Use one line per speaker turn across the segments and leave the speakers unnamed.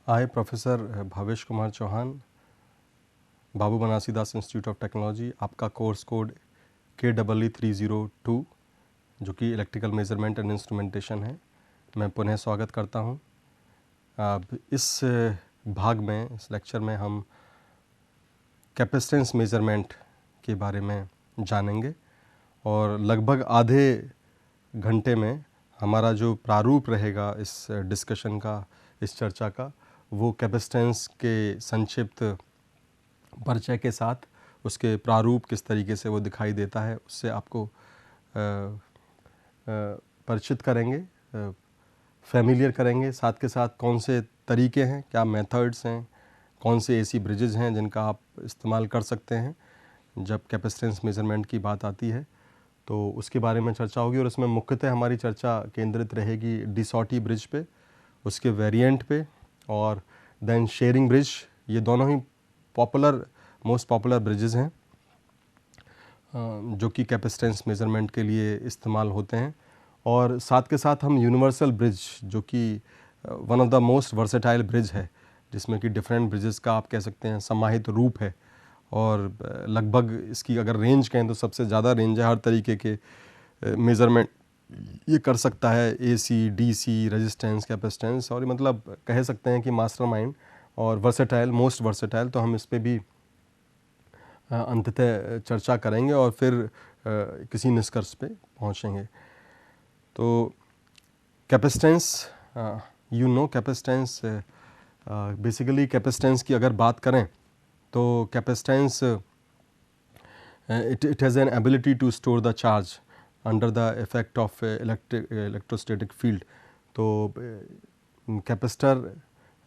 I, Professor Bhavesh Kumar Chauhan, Babu Banarasidas institute of technology, आपका course code KEE302 जो कि इलेक्ट्रिकल मेजरमेंट एंड इंस्ट्रूमेंटेशन है, मैं पुनः स्वागत करता हूं। अब इस भाग में, इस लेक्चर में हम कैपेसिटेंस मेजरमेंट के बारे में जानेंगे और लगभग आधे घंटे में हमारा जो प्रारूप रहेगा इस डिस्कशन का, इस चर्चा का, वो कैपेसिटेंस के संक्षिप्त परिचय के साथ उसके प्रारूप किस तरीके से वो दिखाई देता है उससे आपको परिचित करेंगे, फैमिलियर करेंगे। साथ के साथ कौन से तरीके हैं, क्या मेथड्स हैं, कौन से ऐसी ब्रिजेज़ हैं जिनका आप इस्तेमाल कर सकते हैं जब कैपेसिटेंस मेजरमेंट की बात आती है, तो उसके बारे में चर्चा होगी। और इसमें मुख्यतः हमारी चर्चा केंद्रित रहेगी डिसॉटी ब्रिज पे, उसके वेरिएंट पे, और देन शेयरिंग ब्रिज। ये दोनों ही मोस्ट पॉपुलर ब्रिजेज़ हैं जो कि कैपेसिटेंस मेजरमेंट के लिए इस्तेमाल होते हैं। और साथ के साथ हम यूनिवर्सल ब्रिज, जो कि one of the most versatile bridge है, जिसमें कि डिफरेंट ब्रिजेस का आप कह सकते हैं समाहित रूप है, और लगभग इसकी अगर रेंज कहें तो सबसे ज़्यादा रेंज है। हर तरीके के मेज़रमेंट ये कर सकता है, AC, DC, रेजिस्टेंस, कैपेसिटेंस, और मतलब कह सकते हैं कि मास्टरमाइंड और वर्सेटाइल, मोस्ट वर्सेटाइल। तो हम इस पे भी अंततः चर्चा करेंगे और फिर किसी निष्कर्ष पे पहुंचेंगे। तो कैपेसिटेंस, कैपेसिटेंस, बेसिकली कैपेसिटेंस की अगर बात करें तो capacitance it has an ability to store the charge under the effect of electrostatic field। तो कैपेसिटर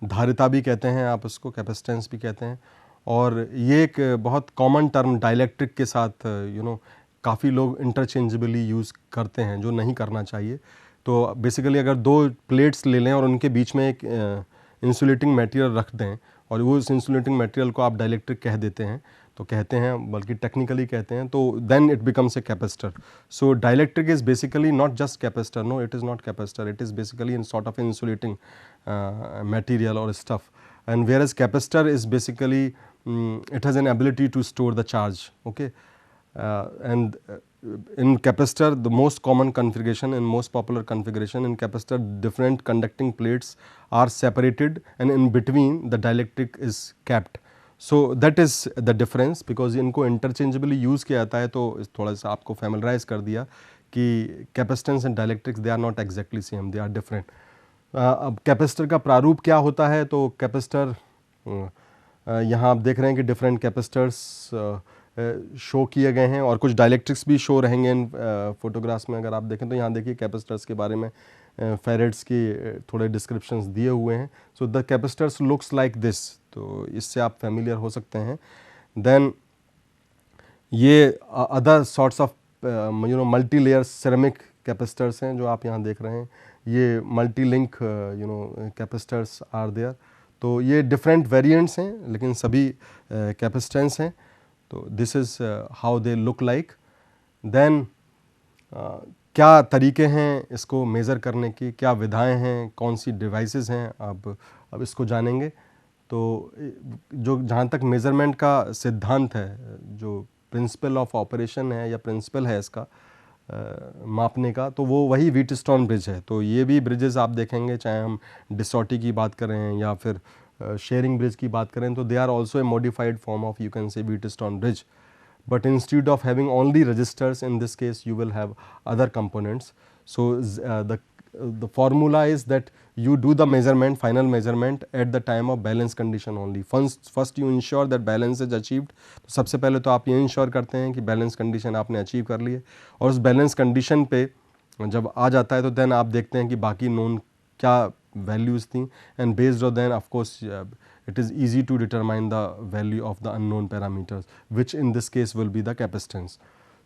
धारिता भी कहते हैं आप उसको, कैपेसिटेंस भी कहते हैं। और ये एक बहुत कॉमन टर्म डाइलेक्ट्रिक के साथ काफ़ी लोग इंटरचेंजेबली यूज़ करते हैं, जो नहीं करना चाहिए। तो बेसिकली अगर दो प्लेट्स ले लें और उनके बीच में एक इंसुलेटिंग मटेरियल रख दें और वो इस इंसुलेटिंग मटेरियल को आप डाइलेक्ट्रिक कह देते हैं, तो कहते हैं, बल्कि टेक्निकली कहते हैं, तो then it becomes a capacitor. So dielectric is basically not just capacitor, no it is not capacitor, it is basically in sort of insulating material और stuff. and whereas capacitor is basically it has an ability to store the charge, okay, and in capacitor the most common configuration and most popular configuration in capacitor, different conducting plates are separated and in between the dielectric is kept. So that is the difference, because इनको interchangeably use किया जाता है। तो थोड़ा सा आपको familiarize कर दिया कि capacitance and dielectrics they are not exactly same, they are different। अब कैपेसिटर का प्रारूप क्या होता है, तो कैपेसिटर यहाँ आप देख रहे हैं कि डिफरेंट कैपेसिटर्स शो किए गए हैं और कुछ डाइलेक्ट्रिक्स भी शो रहेंगे इन फोटोग्राफ्स में। अगर आप देखें तो यहाँ देखिए कैपेसिटर्स के बारे में फेरेड्स की थोड़े डिस्क्रिप्शंस दिए हुए हैं। So the capacitors looks like this, तो इससे आप फेमिलियर हो सकते हैं। देन ये other sorts of multi layer ceramic capacitors हैं जो आप यहाँ देख रहे हैं। ये multi link capacitors are there. तो ये डिफरेंट वेरिएंट्स हैं लेकिन सभी कैपेसिटेंस हैं। तो this is how they look like. Then क्या तरीके हैं इसको मेज़र करने की, क्या विधाएं हैं, कौन सी डिवाइसेस हैं, अब इसको जानेंगे। तो जो जहाँ तक मेज़रमेंट का सिद्धांत है, जो प्रिंसिपल ऑफ ऑपरेशन है या प्रिंसिपल है इसका मापने का, तो वो वही व्हीटस्टोन ब्रिज है। तो ये भी ब्रिजेस आप देखेंगे, चाहे हम डिसॉटी की बात करें या फिर शेयरिंग ब्रिज की बात करें, तो they are also a modified form of, you can say, Wheatstone bridge. But instead of having only resistors, in this case you will have other components. So the formula is that you do the measurement, final measurement at the time of balance condition only. First you ensure that balance is achieved. तो सबसे पहले तो आप ये ensure करते हैं कि balance condition आपने अचीव कर ली है, और उस बैलेंस कंडीशन पे जब आ जाता है तो देन आप देखते हैं कि बाकी नोन क्या वैल्यूज़ थी, and based on then of course it is easy to determine the value of the unknown parameters, which in this case will be the capacitance.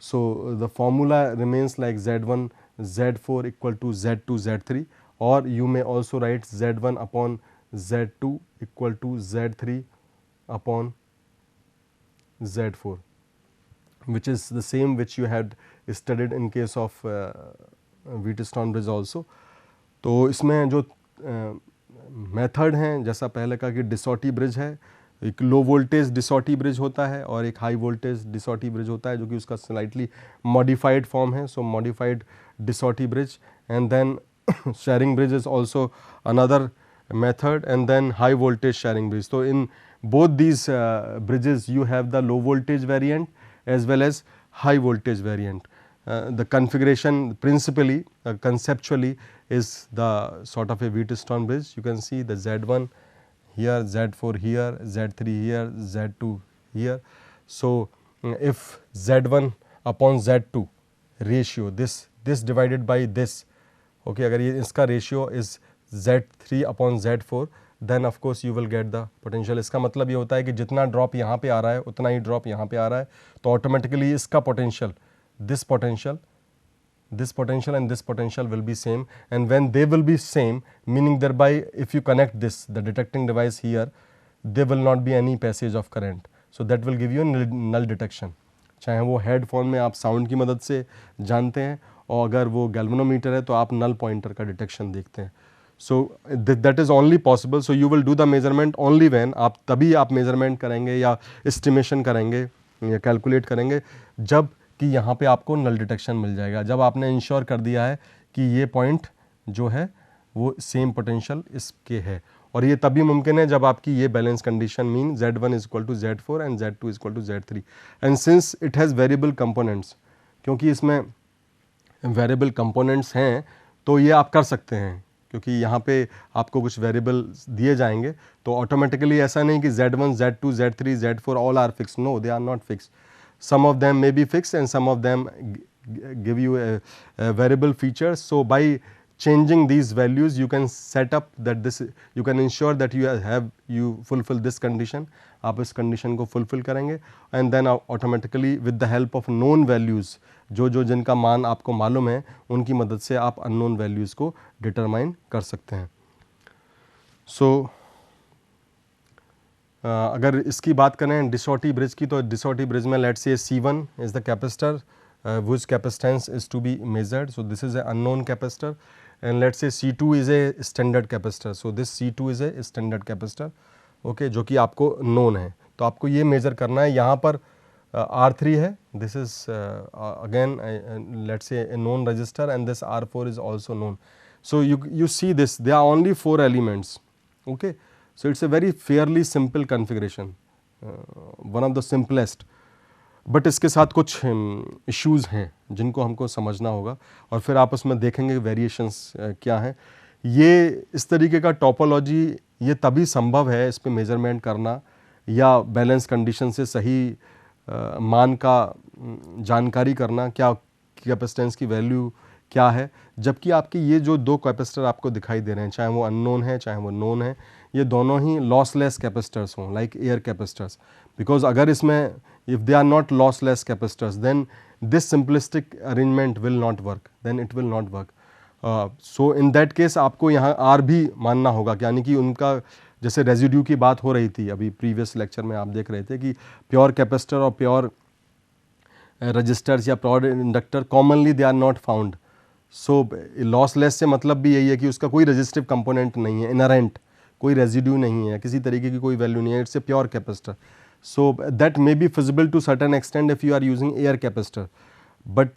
So the formula remains like Z1 Z4 equal to Z2 Z3, or you may also write Z1 upon Z2 equal to Z3 upon Z4, which is the same which you had studied in case of Wheatstone bridge also. तो इसमें जो method हैं, जैसा पहले कहा कि डिसॉटी bridge है, एक लो वोल्टेज डिसॉटी ब्रिज होता है और एक हाई वोल्टेज डिसॉटी ब्रिज होता है जो कि उसका स्लाइटली मॉडिफाइड फॉर्म है. So modified De Sauty bridge and then sharing bridge is also another method, and then high voltage sharing bridge. So in both these bridges you have the low voltage variant as well as high voltage variant. The configuration principally conceptually is the sort of a Wheatstone bridge. You can see the Z1 here, Z4 here, Z3 here, Z2 here. So if Z1 upon Z2 ratio, this divided by this, okay, अगर ये इसका ratio is Z3 upon Z4 then of course you will get the potential. इसका मतलब ये होता है कि जितना ड्रॉप यहाँ पे आ रहा है उतना ही ड्रॉप यहाँ पे आ रहा है, तो ऑटोमेटिकली इसका potential, this potential and this potential will be same, and when they will be same meaning thereby if you connect this the detecting device here, they will not be any passage of current, so that will give you null detection. चाहे वो headphone में आप sound की मदद से जानते हैं और अगर वो गैल्वेनोमीटर है तो आप नल पॉइंटर का डिटेक्शन देखते हैं. So that is only possible. So you will do the measurement only when, आप तभी आप मेजरमेंट करेंगे या एस्टिमेशन करेंगे या कैलकुलेट करेंगे जब कि यहाँ पे आपको नल डिटेक्शन मिल जाएगा, जब आपने इंश्योर कर दिया है कि ये पॉइंट जो है वो सेम पोटेंशियल इसके है. और ये तभी मुमकिन है जब आपकी ये balance condition mean Z1 is equal to Z4 and Z2 is equal to Z3. And since it has variable components, क्योंकि इसमें वेरिएबल कंपोनेंट्स हैं तो ये आप कर सकते हैं, क्योंकि यहाँ पे आपको कुछ वेरिएबल दिए जाएंगे तो ऑटोमेटिकली ऐसा नहीं कि Z1, Z2, Z3, Z4 all are fix. No, they are not fix. Some of them may be fix and some of them give you variable features. So by changing these values you can set up that this, you can ensure that you fulfill this condition. आप इस condition को fulfill करेंगे and then automatically with the help of known values, जो जिनका मान आपको मालूम है उनकी मदद से आप unknown values को determine कर सकते हैं. So अगर इसकी बात करें डिसॉटी ब्रिज की, तो डिसॉटी ब्रिज में let's say C1 is the capacitor whose capacitance is to be measured. So this is an unknown capacitor. And let's say C2 is a standard capacitor. So this C2 is a standard capacitor, okay, जो कि आपको known है. तो आपको ये measure करना है. यहाँ पर R3 है, this is again let's say a known resistor, and this R4 is also known. So you see this, there are only 4 elements, okay. So it's a very fairly simple configuration, one of the simplest. But इसके साथ कुछ issues हैं जिनको हमको समझना होगा और फिर आप उसमें देखेंगे वेरिएशंस क्या हैं. ये इस तरीके का टोपोलॉजी ये तभी संभव है इस पे मेजरमेंट करना या बैलेंस कंडीशन से सही मान का जानकारी करना, क्या कैपेसिटेंस की वैल्यू क्या है, जबकि आपके ये जो 2 कैपेसिटर आपको दिखाई दे रहे हैं, चाहे वो अननोन है चाहे वो नोन है, ये दोनों ही लॉसलेस कैपेसिटर्स हों लाइक एयर कैपेसिटर्स. बिकॉज अगर इसमें if they are not lossless capacitors then this simplistic arrangement will not work, then it will not work. So in that case आपको यहाँ R भी मानना होगा, यानी कि उनका जैसे रेजिड्यू की बात हो रही थी अभी प्रीवियस लेक्चर में आप देख रहे थे कि प्योर कैपेसिटर और प्योर रजिस्टर्स या pure inductor commonly they are not found. So lossless से मतलब भी यही है कि उसका कोई रजिस्टिव कंपोनेंट नहीं है, इनहेरेंट कोई रेजिड्यू नहीं है, किसी तरीके की कोई वैल्यू नहीं है, it's a pure capacitor. So that may be feasible to certain extent if you are using air capacitor, but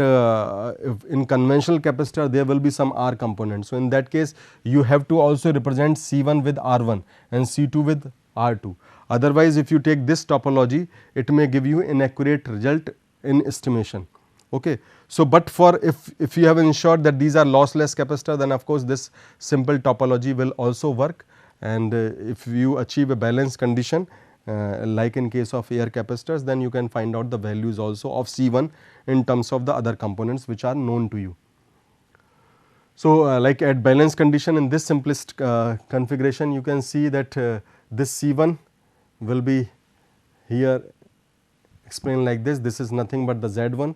if in conventional capacitor there will be some R component. So in that case you have to also represent C1 with R1 and C2 with R2. Otherwise if you take this topology it may give you inaccurate result in estimation. Okay. So but for if you have ensured that these are lossless capacitor, then of course this simple topology will also work, and if you achieve a balanced condition like in case of air capacitors, then you can find out the values also of C1 in terms of the other components which are known to you. So like at balance condition in this simplest configuration you can see that this C1 will be here explained like this. This is nothing but the Z1,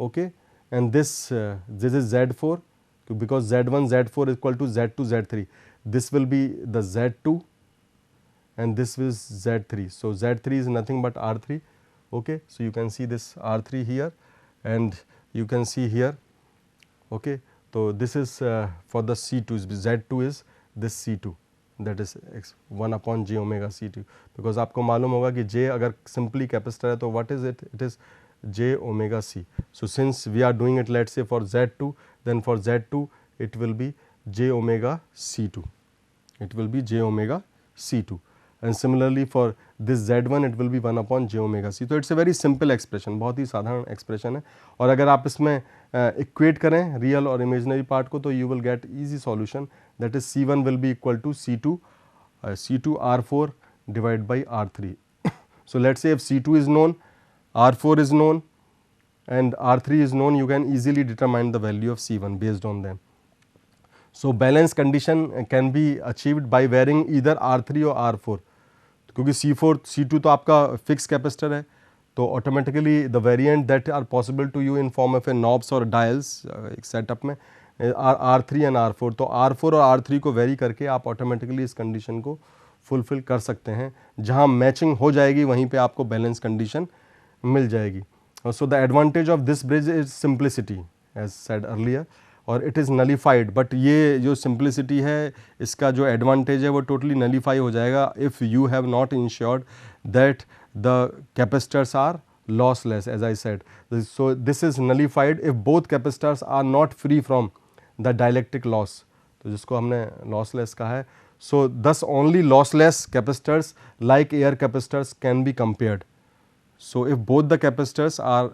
okay, and this is Z4, because Z1 Z4 is equal to Z2 Z3. This will be the Z2 and this is Z3. So Z3 is nothing but R3, okay. So you can see this R3 here and you can see here, okay. So this is for the C2, Z2 is this C2, that is 1/j⍵c2, because आपको मालूम होगा कि j अगर simply capacitor है तो what is it, it is j⍵c. So since we are doing it, let's say for Z2, then for Z2 it will be j⍵c2, it will be j⍵c2, and similarly for this Z1 it will be 1/j⍵c. तो it's a very simple expression, बहुत ही साधारण expression है. और अगर आप इसमें equate करें real और इमेजिनरी पार्ट को, तो you will gate easy solution, that is C1 will be equal to C2 R4 divided by R3. So let's say if C2 is known, R4 is known and R3 is known, you can easily determine the value of C1 based on them. So balance condition can be achieved by varying either R3 or R4, क्योंकि C2 तो आपका fix capacitor है, तो automatically the variant that are possible to you in form of a knobs और dials एक setup में R3 and R4, तो R4 और R3 को वेरी करके आप ऑटोमेटिकली इस कंडीशन को फुलफिल कर सकते हैं. जहां मैचिंग हो जाएगी वहीं पे आपको बैलेंस कंडीशन मिल जाएगी. So the advantage of this bridge is simplicity as said earlier, और इट इज़ नलीफाइड. बट ये जो सिंप्लिसिटी है, इसका जो एडवांटेज है वो टोटली नलीफाई हो जाएगा if you have not ensured that the capacitors are lossless, as I said. So this is nullified if both capacitors are not free from the dielectric loss, तो जिसको हमने lossless कहा है. So thus only lossless capacitors like air capacitors can be compared. So if both the capacitors are,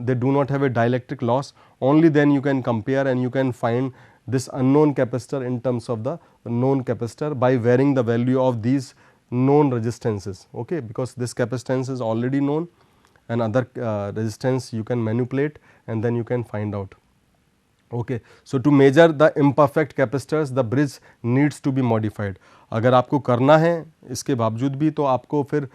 they do not have a dielectric loss, only then you can compare and you can find this unknown capacitor in terms of the known capacitor by varying the value of these known resistances, okay, because this capacitance is already known and other resistance you can manipulate and then you can find out. Okay. So to measure the imperfect capacitors, the bridge needs to be modified. अगर आपको करना है इसके बावजूद भी, तो आपको फिर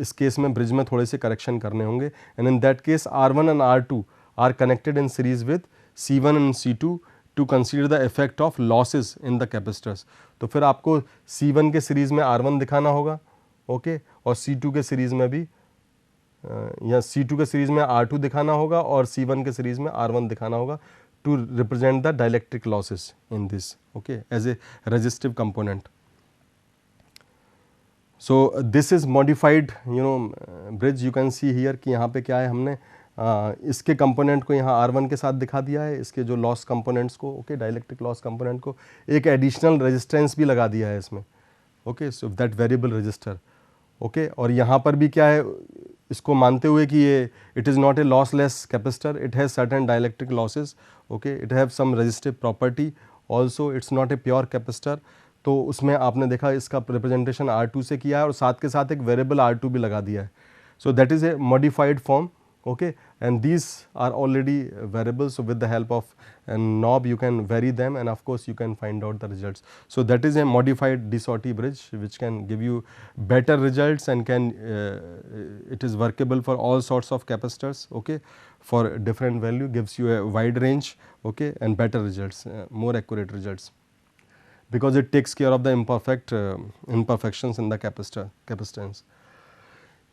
इस केस में ब्रिज में थोड़े से करेक्शन करने होंगे. And in that case R1 and R2 are connected in series with C1 and C2 to consider the effect of losses in the capacitors. तो फिर आपको C1 के सीरीज में R1 दिखाना होगा, ओके, और C2 के सीरीज में भी या C2 के सीरीज में R2 दिखाना होगा और C1 के सीरीज में R1 दिखाना होगा to represent the dielectric losses in this, okay, as a resistive component. So this is modified bridge. You can see here कि यहाँ पे क्या है, हमने इसके कंपोनेंट को यहाँ R1 के साथ दिखा दिया है, इसके जो लॉस कंपोनेंट्स को, ओके, डाइलेक्ट्रिक लॉस कंपोनेंट को एक एडिशनल रेजिस्टेंस भी लगा दिया है इसमें, okay, so that variable resistor, okay. और यहाँ पर भी क्या है, इसको मानते हुए कि ये it is not a lossless capacitor, it has certain dielectric losses, okay, it have some resistive property also, it's not a pure capacitor. तो उसमें आपने देखा इसका रिप्रेजेंटेशन R2 से किया है और साथ के साथ एक वेरिएबल R2 भी लगा दिया है. सो that is a modified form, okay, and these are already variables. So with the help of a knob you can vary them and of course you can find out the results. So that is a modified de Sauty bridge which can give you better results and can it is workable for all sorts of capacitors, okay, for different value, gives you a wide range, okay, and better results, more accurate results, because it takes care of the imperfections in the capacitance.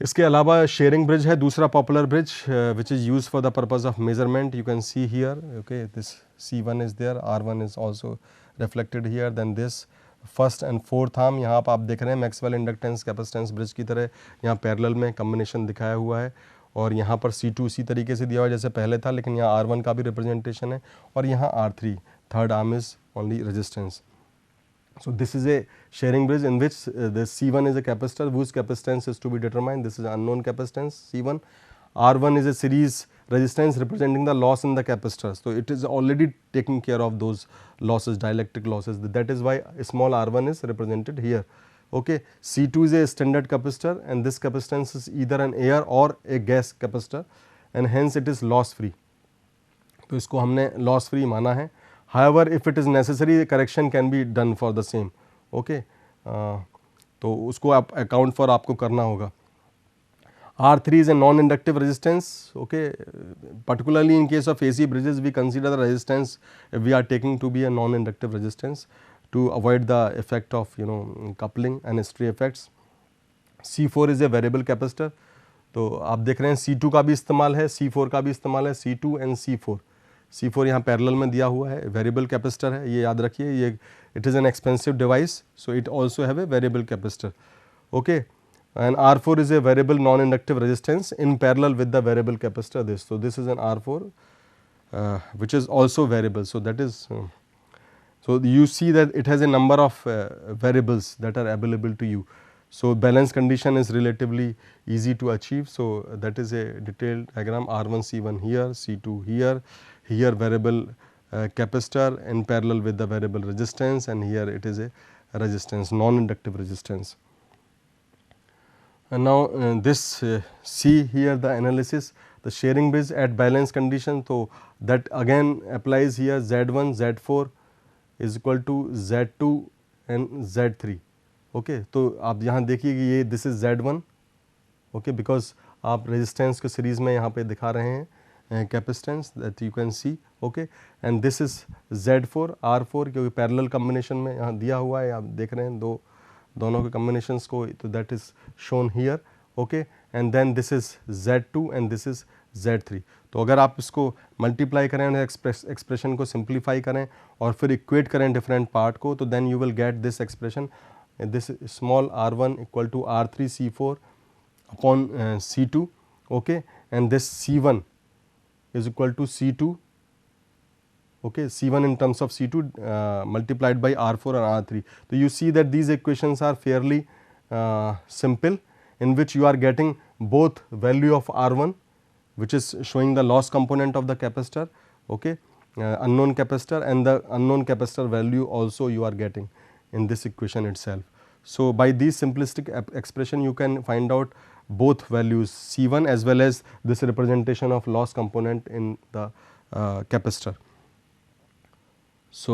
इसके अलावा sharing bridge है दूसरा popular bridge which is use for the purpose of measurement. You can see here, okay, this C1 is there, R1 is also reflected here, then this first and fourth arm यहाँ पर आप देख रहे हैं Maxwell inductance capacitance bridge की तरह यहाँ parallel में कम्बिनेशन दिखाया हुआ है. और यहाँ पर C2 उसी तरीके से दिया हुआ है जैसे पहले था, लेकिन यहाँ R1 का भी रिप्रेजेंटेशन है और यहाँ R3 third arm is only resistance. So this is a sharing bridge in which the C1 is a capacitor whose capacitance is to be determined. This is unknown capacitance C1. R1 is a series resistance representing the loss in the capacitors. So it is already taking care of those losses, dielectric losses. That is why small R1 is represented here. Okay. C2 is a standard capacitor and this capacitance is either an air or a gas capacitor and hence it is loss free. तो इसको हमने loss free माना है. However, if it is necessary, correction can be done for the same. Okay, तो उसको आप account for आपको करना होगा. R3 is a non-inductive resistance. Okay, particularly in case of AC bridges, we consider the resistance we are taking to be a non-inductive resistance to avoid the effect of coupling and stray effects. C4 is a variable capacitor. तो आप देख रहे हैं C2 का भी इस्तेमाल है, C4 का भी इस्तेमाल है, C2 and C4. C4 यहाँ पैरेलल में दिया हुआ है, वेरिएबल कैपेसिटर है, ये याद रखिए, ये it is an expensive device, so it also have a variable capacitor. Okay. And R4 is a variable non-inductive resistance in parallel with the variable capacitor this. So, this is an R4 which is also variable. So, that is so you see that it has a number of variables that are available to you. So, balance condition is relatively easy to achieve. So, that is a detailed diagram R1 C1 here, C2 here variable capacitor in parallel with the variable resistance, and here it is a resistance, non-inductive resistance. And now this see here the analysis, the sharing bridge at balance condition. So, that again applies here Z1 Z4 is equal to Z2 and Z3. Okay. तो आप यहाँ देखिए कि ये this is Z1 okay, because आप resistance को series में यहाँ पे दिखा रहे हैं capacitance that you can C okay, and this is Z4 R4 क्योंकि पैरेलल कम्बिनेशन में यहाँ दिया हुआ है, आप देख रहे हैं दोनों के कम्बिनेशंस को, तो that is shown here okay, and then this is Z2 and this is Z3. तो अगर आप इसको मल्टीप्लाई करें और एक्सप्रेशन को सिंप्लीफाई करें और फिर इक्वेट करें डिफरेंट पार्ट को, तो then you will get this expression, this small R1 equal to R3 C4 upon C2 okay, and this C1 is equal to C2 okay, C1 in terms of C2 multiplied by R4 and R3. So, you see that these equations are fairly simple, in which you are getting both value of R1 which is showing the loss component of the capacitor okay, unknown capacitor, and the unknown capacitor value also you are getting in this equation itself. So, by these simplistic expression you can find out both values C1 as well as this representation of loss component in the capacitor. So,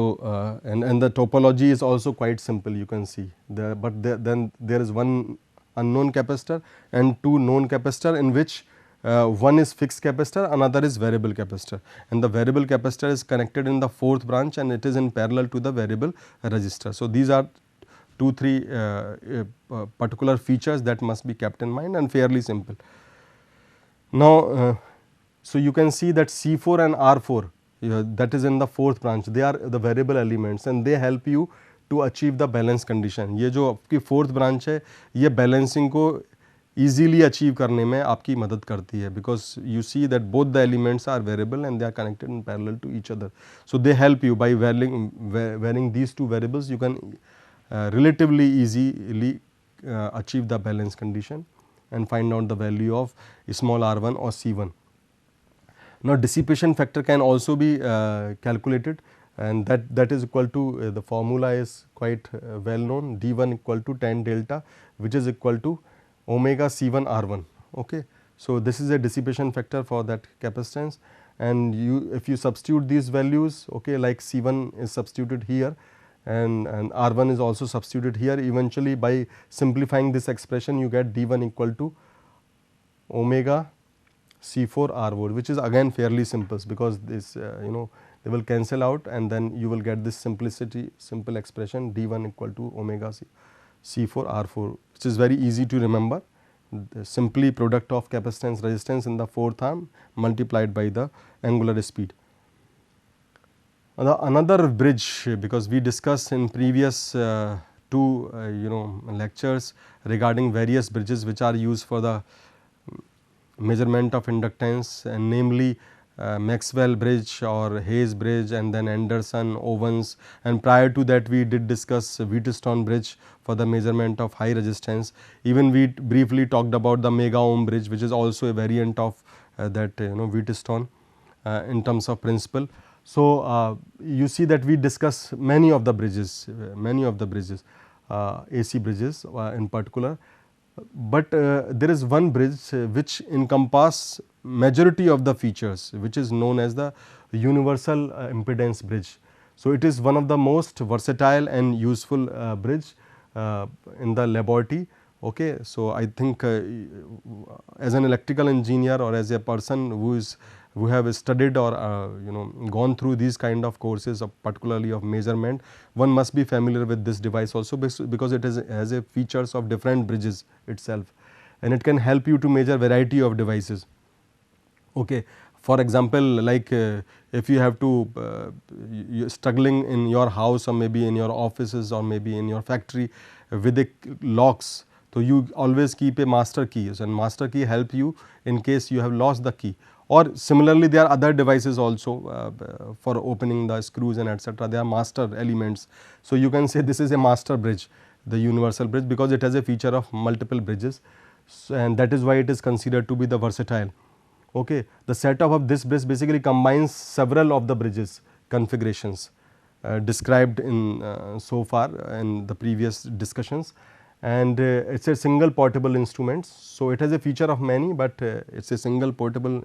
and the topology is also quite simple, you can see there, but then there is one unknown capacitor and two known capacitor, in which one is fixed capacitor, another is variable capacitor, and the variable capacitor is connected in the fourth branch and it is in parallel to the variable resistor. So, these are 2-3 particular features that must be kept in mind and fairly simple. Now, so you can see that C4 and R4 that is in the fourth branch, they are the variable elements and they help you to achieve the balance condition. ये जो आपकी fourth branch है, ये balancing को easily achieve करने में आपकी मदद करती है, because you see that both the elements are variable and they are connected in parallel to each other. So, they help you by varying these two variables, you can relatively easily achieve the balance condition and find out the value of small r1 or C1. Now, dissipation factor can also be calculated, and that is equal to the formula is quite well known, D1 equal to tan delta, which is equal to omega C1 R1. Okay. So, this is a dissipation factor for that capacitance, and if you substitute these values, okay, like C1 is substituted here and R1 is also substituted here, eventually by simplifying this expression you get D1 equal to omega C4 R4, which is again fairly simple, because this they will cancel out and then you will get this simple expression D1 equal to omega C4 R4, which is very easy to remember. Simply product of capacitance resistance in the fourth arm multiplied by the angular speed. Another bridge, because we discussed in previous two lectures regarding various bridges which are used for the measurement of inductance, and namely Maxwell bridge or Hayes bridge, and then Anderson, Owens, and prior to that we did discuss Wheatstone bridge for the measurement of high resistance. Even we briefly talked about the mega ohm bridge, which is also a variant of that Wheatstone in terms of principle. So, you see that we discuss many of the bridges, AC bridges in particular, but there is one bridge which encompass majority of the features, which is known as the universal impedance bridge. So, it is one of the most versatile and useful bridge in the laboratory. Okay. So, I think as an electrical engineer or as a person who have studied or gone through these kind of courses of particularly of measurement, one must be familiar with this device also, because it has a features of different bridges itself, and it can help you to measure variety of devices. Okay. For example, like if you have to you're struggling in your house or maybe in your offices or maybe in your factory with the locks, so you always keep a master key, and master key help you in case you have lost the key. Or similarly, there are other devices also for opening the screws and etc. They are master elements. So you can say this is a master bridge, the universal bridge, because it has a feature of multiple bridges, and that is why it is considered to be the versatile. Okay. The setup of this bridge basically combines several of the bridges configurations described in so far in the previous discussions, and it's a single portable instrument. So it has a feature of many, but it's a single portable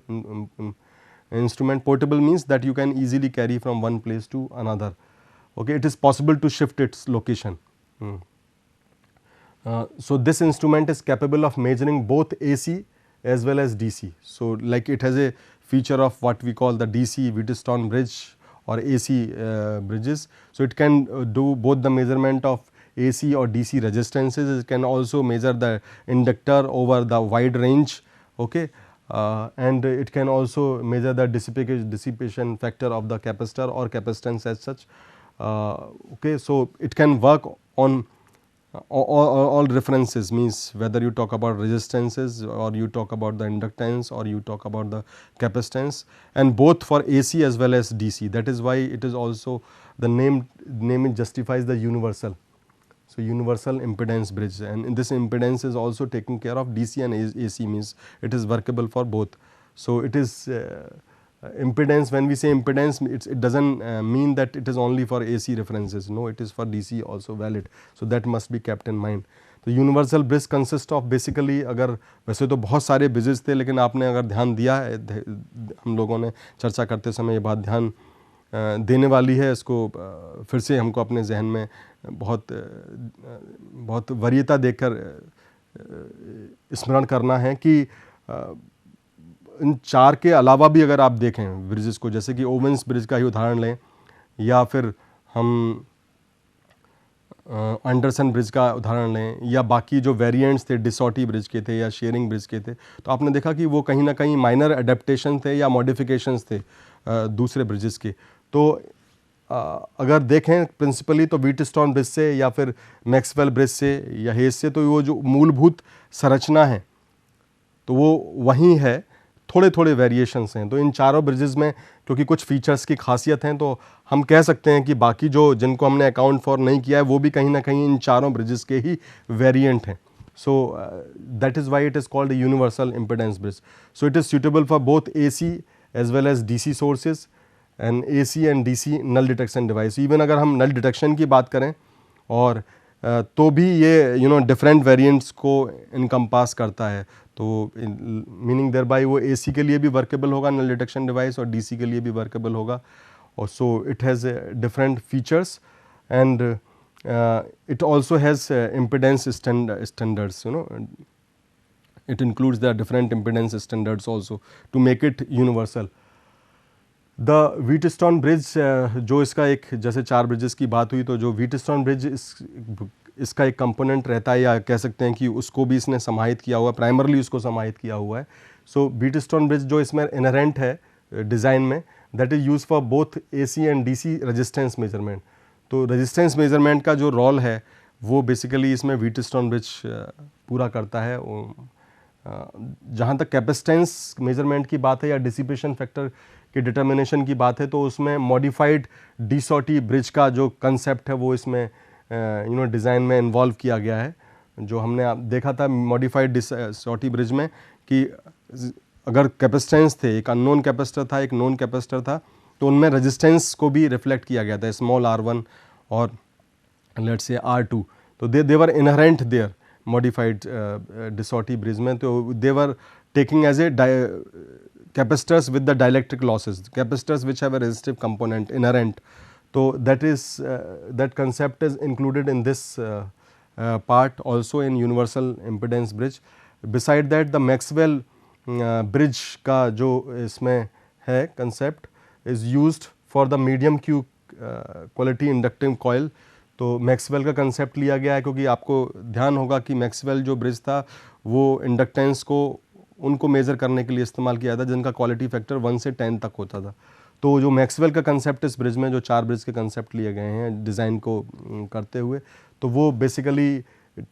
instrument. Portable means that you can easily carry from one place to another. Okay. It is possible to shift its location. So this instrument is capable of measuring both AC as well as DC. So like it has a feature of what we call the DC Wheatstone bridge or AC bridges. So it can do both the measurement of AC or DC resistances. It can also measure the inductor over the wide range. Okay. And it can also measure the dissipation factor of the capacitor or capacitance as such. Okay. So it can work on all references, means whether you talk about resistances or you talk about the inductance or you talk about the capacitance, and both for AC as well as DC. That is why it is also the name it justifies the universal. So universal impedance bridge, and in this impedance is also taking care of DC and AC, means it is workable for both. So it is impedance. When we say impedance, it does not mean that it is only for AC references. No, it is for DC also valid. So that must be kept in mind. तो universal bridge consist of basically, अगर वैसे तो बहुत सारे bridges थे, लेकिन आपने अगर ध्यान दिया है, हम लोगों ने चर्चा करते समय ये बात ध्यान देने वाली है, इसको फिर से हमको अपने जहन में बहुत वरीयता देकर स्मरण करना है कि इन चार के अलावा भी अगर आप देखें ब्रिजेस को, जैसे कि ओवेंस ब्रिज का ही उदाहरण लें, या फिर हम एंडरसन ब्रिज का उदाहरण लें, या बाकी जो वेरिएंट्स थे डिसॉटी ब्रिज के थे या शेयरिंग ब्रिज के थे, तो आपने देखा कि वो कहीं ना कहीं माइनर एडेप्टेशन थे या मॉडिफिकेशंस थे दूसरे ब्रिजेस के। तो अगर देखें प्रिंसिपली तो व्हीटस्टोन ब्रिज से या फिर मैक्सवेल ब्रिज से या हेज से, तो वो जो मूलभूत संरचना है तो वो वही है, थोड़े थोड़े वेरिएशंस हैं। तो इन चारों ब्रिजेस में क्योंकि कुछ फीचर्स की खासियत हैं, तो हम कह सकते हैं कि बाकी जो जिनको हमने अकाउंट फॉर नहीं किया है वो भी कहीं ना कहीं इन चारों ब्रिजेस के ही वेरिएंट हैं। So that is why it is called universal impedance bridge. So it is suitable for both AC as well as DC sources and AC and DC null detection device. Even अगर हम नल detection की बात करें और तो भी ये different variants को इनकम्पास करता है। तो मीनिंग देयर बाय वो AC के लिए भी वर्केबल होगा नल डिटेक्शन डिवाइस और DC के लिए भी वर्केबल होगा। और so it has different features and it also has impedance standards, it includes the different impedance standards also to make it universal. The Wheatstone bridge जो इसका एक, जैसे चार ब्रिजेस की बात हुई, तो जो Wheatstone bridge इसका एक कंपोनेंट रहता है, या कह सकते हैं कि उसको भी इसने समाहित किया हुआ है, प्राइमरली उसको समाहित किया हुआ है। सो Wheatstone bridge जो इसमें इनहेरेंट है डिज़ाइन में, that is use for both AC and DC resistance measurement. तो रेजिस्टेंस मेजरमेंट का जो रोल है वो बेसिकली इसमें Wheatstone bridge पूरा करता है। जहाँ तक कैपेसिटेंस मेजरमेंट की बात है या डिसिपेशन फैक्टर की डिटर्मिनेशन की बात है, तो उसमें मॉडिफाइड डिसॉटी ब्रिज का जो कंसेप्ट है वो इसमें डिज़ाइन में इन्वॉल्व किया गया है। जो हमने देखा था मॉडिफाइड डिसॉटी ब्रिज में कि अगर कैपेसिटेंस थे, एक अननोन कैपेसिटर था, एक नोन कैपेसिटर था, तो उनमें रेजिस्टेंस को भी रिफ्लेक्ट किया गया था, स्मॉल r1 और लेट्स से r2। तो they were inherent there modified De Sauty bridge में। तो they were taking as a capacitors with the dielectric losses, capacitors which have a resistive component inherent. So that concept is included in this part also in universal impedance bridge. Beside that, the Maxwell bridge का जो इसमें है concept is used for the medium Q quality inductive coil. तो Maxwell का concept लिया गया है, क्योंकि आपको ध्यान होगा कि मैक्सवेल जो ब्रिज था वो इंडक्टेंस को उनको मेज़र करने के लिए इस्तेमाल किया था जिनका क्वालिटी फैक्टर 1 से 10 तक होता था। तो जो मैक्सवेल का कंसेप्ट इस ब्रिज में, जो 4 ब्रिज के कंसेप्ट लिए गए हैं डिज़ाइन को करते हुए, तो वो बेसिकली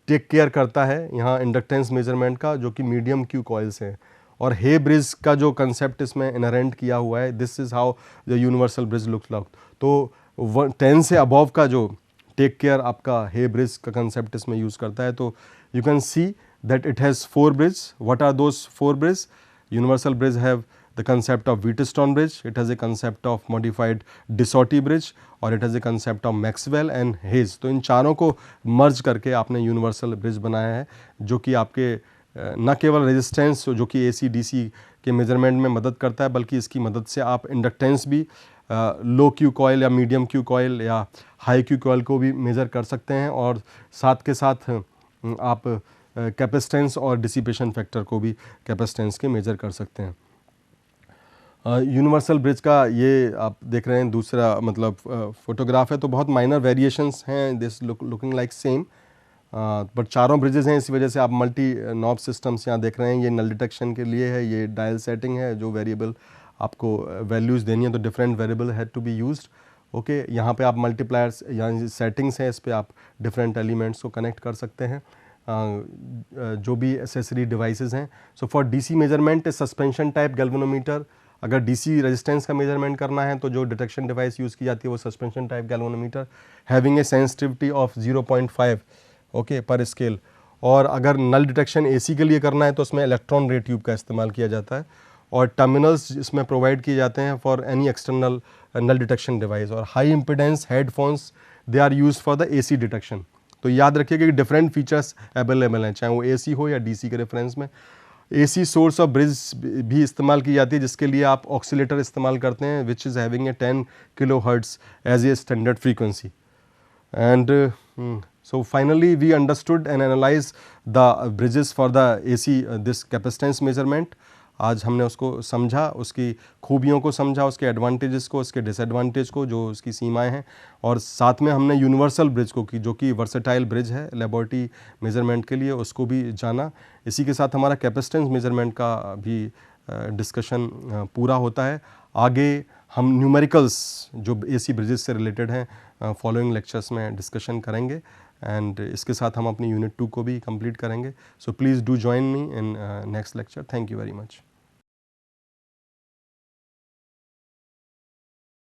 टेक केयर करता है यहाँ इंडक्टेंस मेजरमेंट का, जो कि मीडियम क्यू कॉइल्स है। और हे ब्रिज का जो कंसेप्ट इसमें इनहेरेंट किया हुआ है, this is how the universal bridge looks like. तो 10 से अबव का जो टेक केयर आपका हे ब्रिज का कंसेप्ट इसमें यूज़ करता है। तो you can see that it has 4 bridge. What are those 4 bridge? Universal bridge have the concept of Wheatstone bridge, it has a concept of modified Dissauty bridge और it has a concept of Maxwell and Hayes। तो इन चारों को मर्ज करके आपने universal bridge बनाया है, जो कि आपके न केवल रेजिस्टेंस जो कि AC DC के मेजरमेंट में मदद करता है, बल्कि इसकी मदद से आप इंडक्टेंस भी लो क्यू कॉयल या मीडियम क्यू कॉयल या हाई क्यू कॉयल को भी मेज़र कर सकते हैं, और साथ के साथ आप कैपेसिटेंस और डिसिपेशन फैक्टर को भी कैपेसिटेंस के मेज़र कर सकते हैं। यूनिवर्सल ब्रिज का ये आप देख रहे हैं दूसरा मतलब फोटोग्राफ है, तो बहुत माइनर वेरिएशंस हैं, this looking like same, but चारों ब्रिजेज़ हैं, इसी वजह से आप मल्टी नॉब सिस्टम्स यहाँ देख रहे हैं। ये नल डिटेक्शन के लिए है, ये डायल सेटिंग है, जो वेरिएबल आपको वैल्यूज़ देनी है तो different variable had to be used. Okay, यहाँ पे आप मल्टीप्लायर्स यहाँ सेटिंग्स हैं, इस पर आप डिफरेंट एलिमेंट्स को कनेक्ट कर सकते हैं, जो भी एसेसरी डिवाइसेस हैं। So for DC measurement suspension type galvanometer, अगर डीसी रेजिस्टेंस का मेजरमेंट करना है तो जो डिटेक्शन डिवाइस यूज़ की जाती है वो suspension type galvanometer, having a sensitivity of 0.5 okay पर स्केल। और अगर नल डिटेक्शन एसी के लिए करना है तो उसमें इलेक्ट्रॉन रे ट्यूब का इस्तेमाल किया जाता है, और टर्मिनल्स इसमें प्रोवाइड किए जाते हैं for any external null detection device. और high impedance headphones they are use for the AC detection. तो याद रखिएगा कि डिफरेंट फीचर्स अवेलेबल हैं, चाहे वो एसी हो या डीसी के रेफरेंस में। एसी सोर्स ऑफ ब्रिज भी इस्तेमाल की जाती है, जिसके लिए आप ऑक्सीलेटर इस्तेमाल करते हैं, which is having a 10 kilohertz as a standard frequency. And so finally we understood and analyzed the bridges for the AC this capacitance measurement। आज हमने उसको समझा, उसकी खूबियों को समझा, उसके एडवांटेजेस को, उसके डिसएडवांटेज को, जो उसकी सीमाएं हैं, और साथ में हमने यूनिवर्सल ब्रिज को की, जो कि वर्सेटाइल ब्रिज है लेबोरेटरी मेजरमेंट के लिए, उसको भी जाना। इसी के साथ हमारा कैपेसिटेंस मेजरमेंट का भी डिस्कशन पूरा होता है। आगे हम न्यूमेरिकल्स जो एसी ब्रिजेस से रिलेटेड हैं फॉलोइंग लेक्चर्स में डिस्कशन करेंगे, एंड इसके साथ हम अपनी यूनिट 2 को भी कंप्लीट करेंगे। So please do join me in next lecture. Thank you very much.